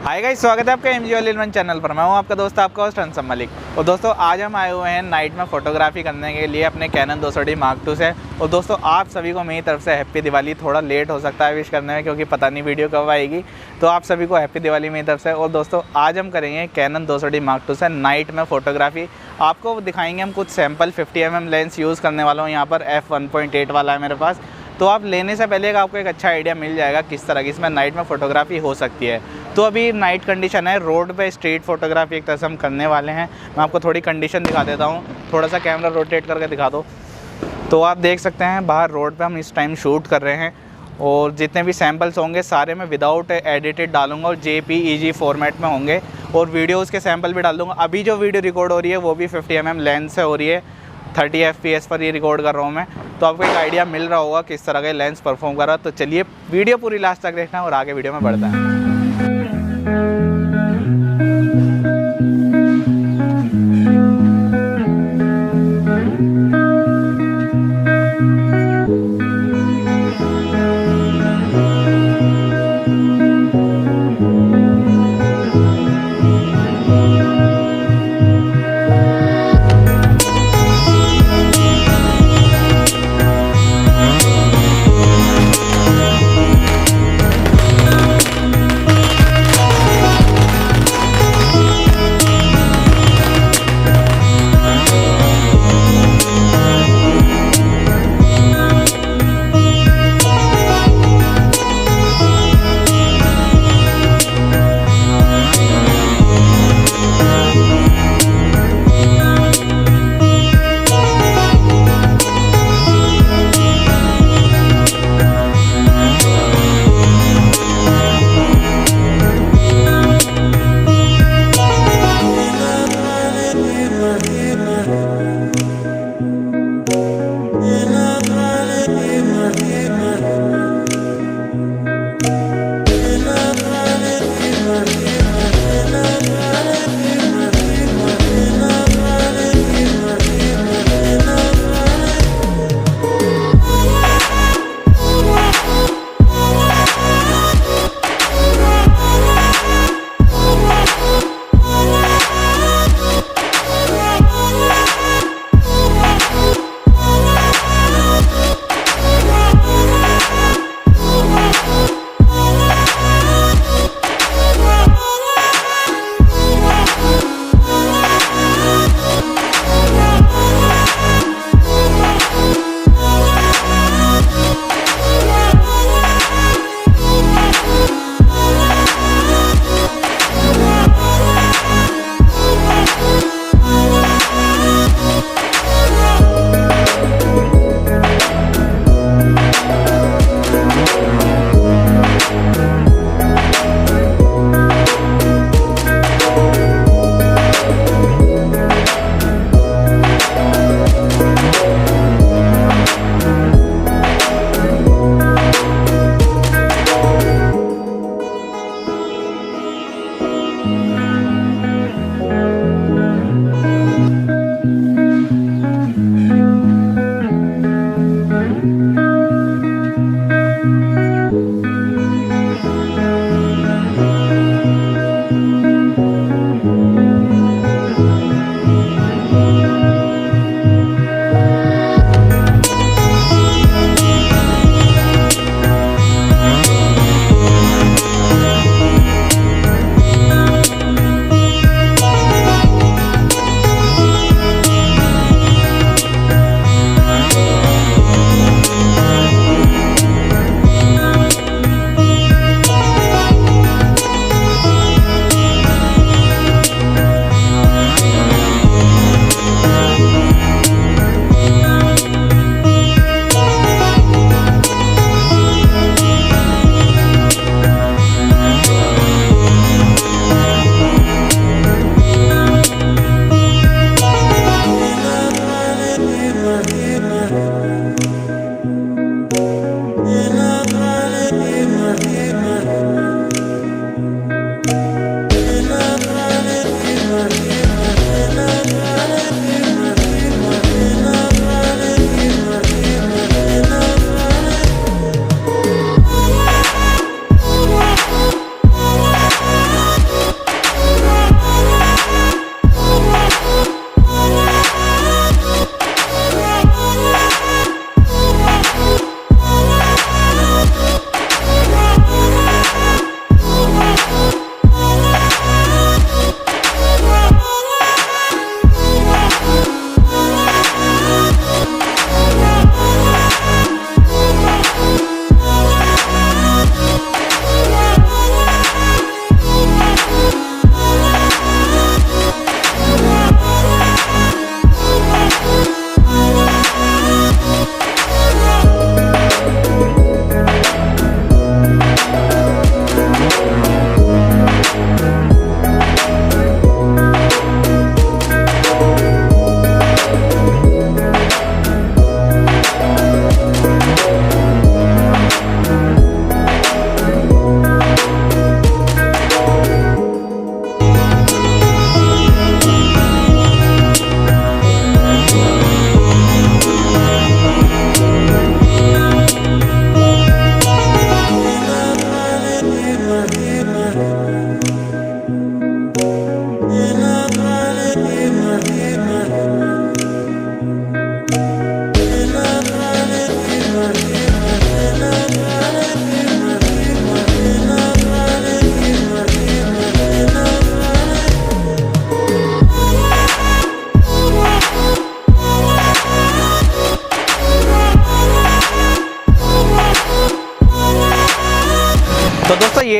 Hi guys, स्वागत है आपका AMG All in One channel पर। मैं हूं आपका दोस्त, आपका होस्ट हंसम मलिक। और दोस्तों आज हम आए हुए हैं नाइट में फ़ोटोग्राफी करने के लिए अपने Canon 200d Mark II से। और दोस्तों आप सभी को मेरी तरफ से हैप्पी दिवाली। थोड़ा लेट हो सकता है विश करने में क्योंकि पता नहीं वीडियो कब आएगी, तो आप सभी को हैप्पी दिवाली मेरी तरफ से। और दोस्तों आज हम करेंगे Canon 200d Mark II से नाइट में फ़ोटोग्राफी। आपको दिखाएंगे हम कुछ सैम्पल 50mm लेंस यूज़ करने वाला हूँ। यहाँ पर F1.8 वाला है मेरे पास, तो आप लेने से पहले आपको एक अच्छा आइडिया मिल जाएगा किस तरह की इसमें नाइट में फ़ोटोग्राफी हो सकती है। तो अभी नाइट कंडीशन है, रोड पे स्ट्रीट फोटोग्राफी एक तरह से हम करने वाले हैं। मैं आपको थोड़ी कंडीशन दिखा देता हूँ, थोड़ा सा कैमरा रोटेट करके दिखा दो। तो आप देख सकते हैं बाहर रोड पे हम इस टाइम शूट कर रहे हैं और जितने भी सैम्पल्स होंगे सारे मैं विदाउट एडिटेड डालूंगा और JPEG फॉर्मेट में होंगे और वीडियोज़ के सैम्पल भी डाल दूँगा। अभी जो वीडियो रिकॉर्ड हो रही है वो भी 50mm लेंस से हो रही है, 30 FPS पर ये रिकॉर्ड कर रहा हूँ मैं। तो आपको एक आइडिया मिल रहा होगा किस तरह का लेंस परफॉर्म कर रहा है। तो चलिए वीडियो पूरी लास्ट तक देखना और आगे वीडियो में बढ़ता है।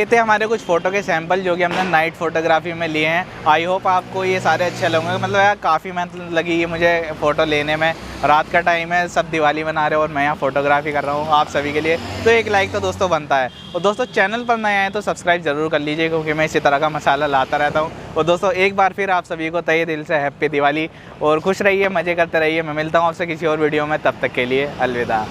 ये थे हमारे कुछ फ़ोटो के सैंपल जो कि हमने नाइट फ़ोटोग्राफी में लिए हैं। आई होप आपको ये सारे अच्छे लगेंगे। मतलब यार काफ़ी मेहनत लगी है मुझे फ़ोटो लेने में। रात का टाइम है, सब दिवाली मना रहे हैं और मैं यहाँ फ़ोटोग्राफी कर रहा हूँ आप सभी के लिए, तो एक लाइक तो दोस्तों बनता है। और दोस्तों चैनल पर नए आए तो सब्सक्राइब ज़रूर कर लीजिए, क्योंकि मैं इसी तरह का मसाला लाता रहता हूँ। और दोस्तों एक बार फिर आप सभी को तहे दिल से हैप्पी दिवाली, और खुश रहिए, मज़े करते रहिए। मैं मिलता हूँ आपसे किसी और वीडियो में, तब तक के लिए अलविदा।